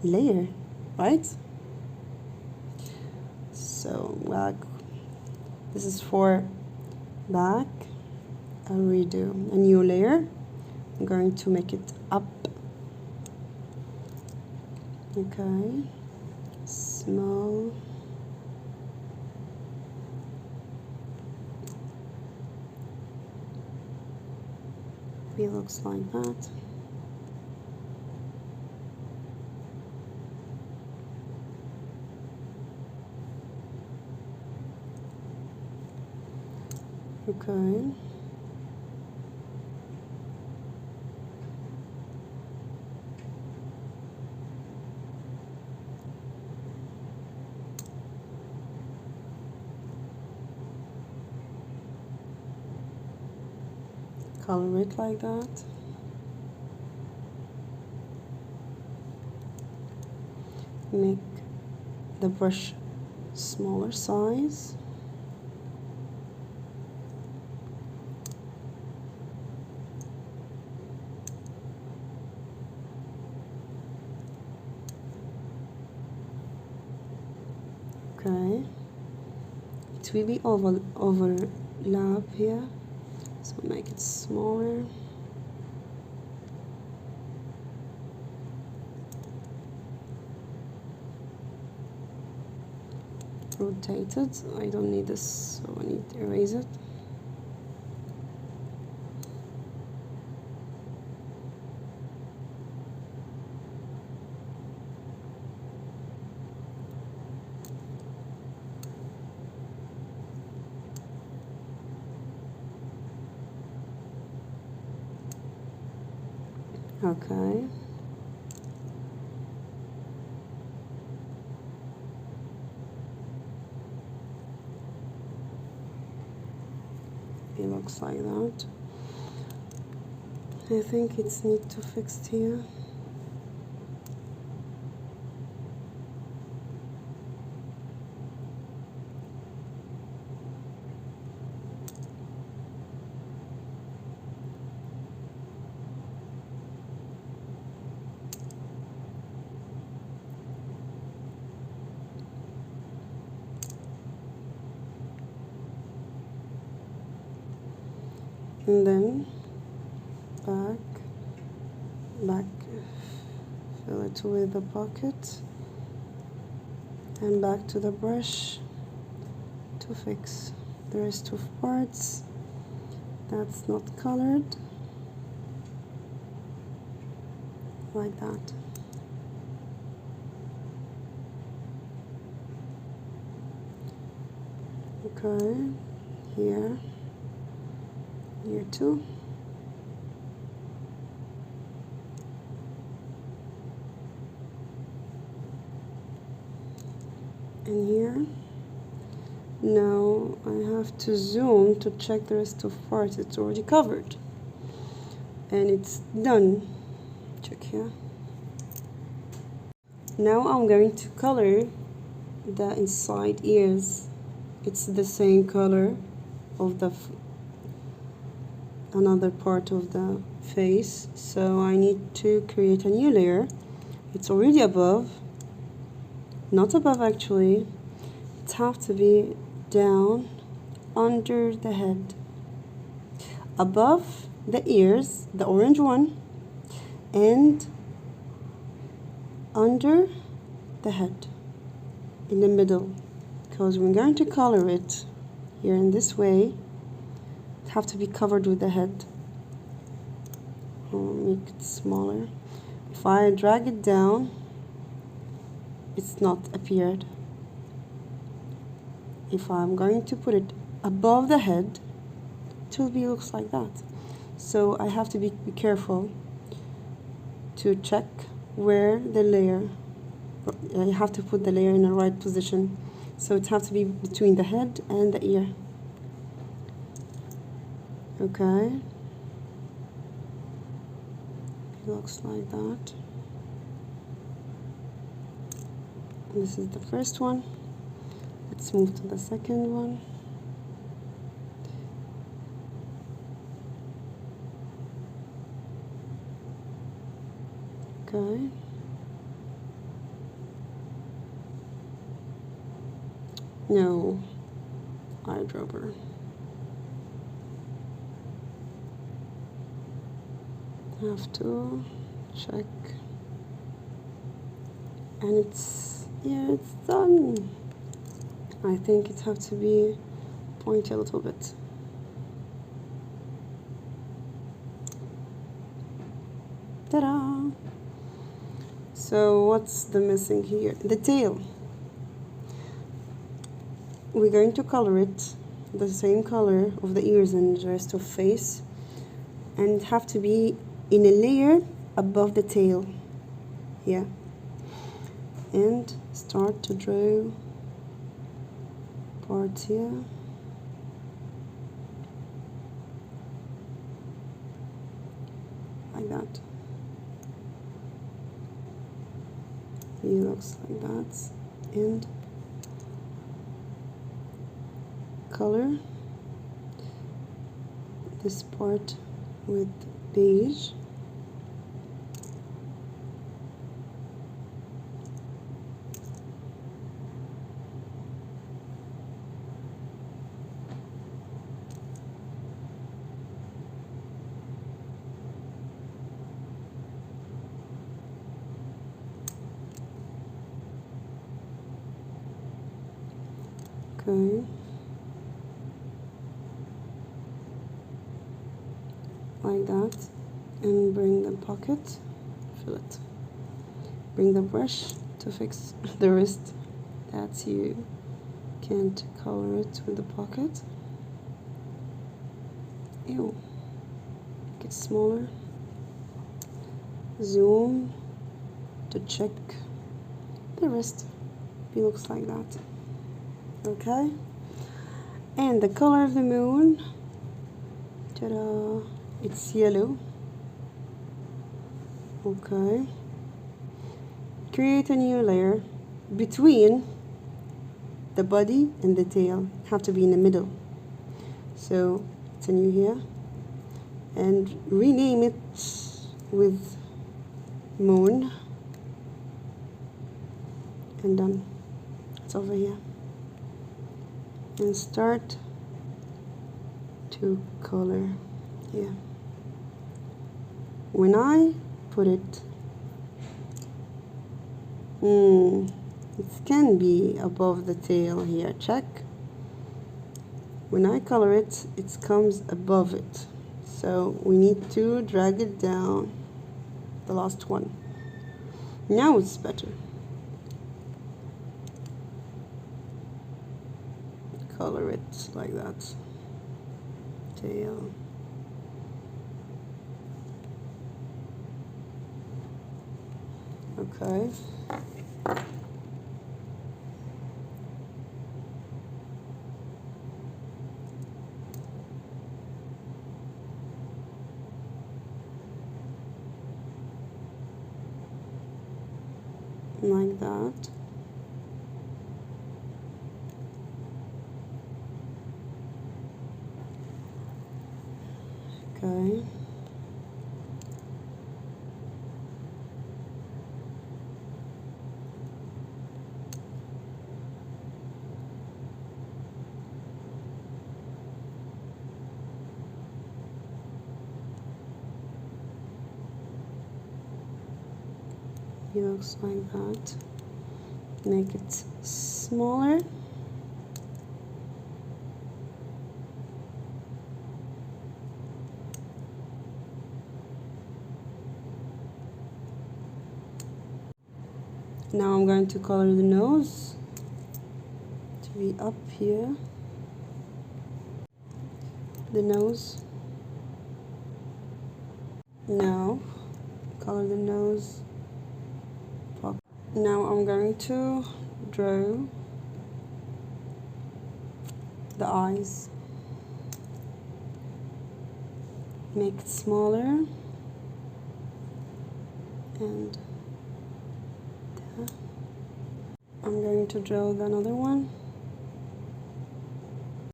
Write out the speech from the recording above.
layer, right? So back, this is for back. I'll redo a new layer. I'm going to make it up. Okay, small. It looks like that. Okay. Color it like that. Make the brush smaller size. Okay, it will be overlap here, so make it smaller. Rotated. I don't need this, so I need to erase it. Okay. It looks like that. I think it's need to fix here. And then back, fill it with the pocket, and back to the brush to fix the rest of parts that's not colored, like that. Okay, here too. And here. Now I have to zoom to check the rest of parts. It's already covered. And it's done. Check here. Now I'm going to color the inside ears. It's the same color of the another part of the face, so I need to create a new layer. It's already above, not above actually. It has to be down under the head, above the ears, the orange one, and under the head, in the middle, because we're going to color it here in this way. It have to be covered with the head. I'll make it smaller. If I drag it down, it's not appeared. If I'm going to put it above the head, it will be looks like that. So I have to be careful to check where the layer, I have to put the layer in the right position. So it has to be between the head and the ear. Okay. It looks like that. This is the first one. Let's move to the second one. Okay. No, eyedropper. Have to check, and it's done. I think it have to be pointy a little bit. Ta-da! So what's the missing here? The tail. We're going to color it the same color of the ears and the rest of face, and have to be in a layer above the tail here, and start to draw parts here. Like that. He looks like that, and color this part with beige. Okay. Like that, and bring the pocket, fill it. Bring the brush to fix the wrist that you can't color it with the pocket. Ew. Get smaller. Zoom to check the wrist. It looks like that. Okay. And the color of the moon. Ta-da! It's yellow. Okay. Create a new layer between the body and the tail. Have to be in the middle. So it's a new here, and rename it with moon, and done. It's over here, and start to color here. When I put it, it can be above the tail here, check. When I color it, it comes above it, so we need to drag it down, the last one. Now it's better. Color it like that. Tail. Okay. Like that. Okay. He looks like that. Make it smaller. Now I'm going to color the nose to be up here. The nose. Now color the nose. Now I'm going to draw the eyes. Make it smaller, and I'm going to draw another one.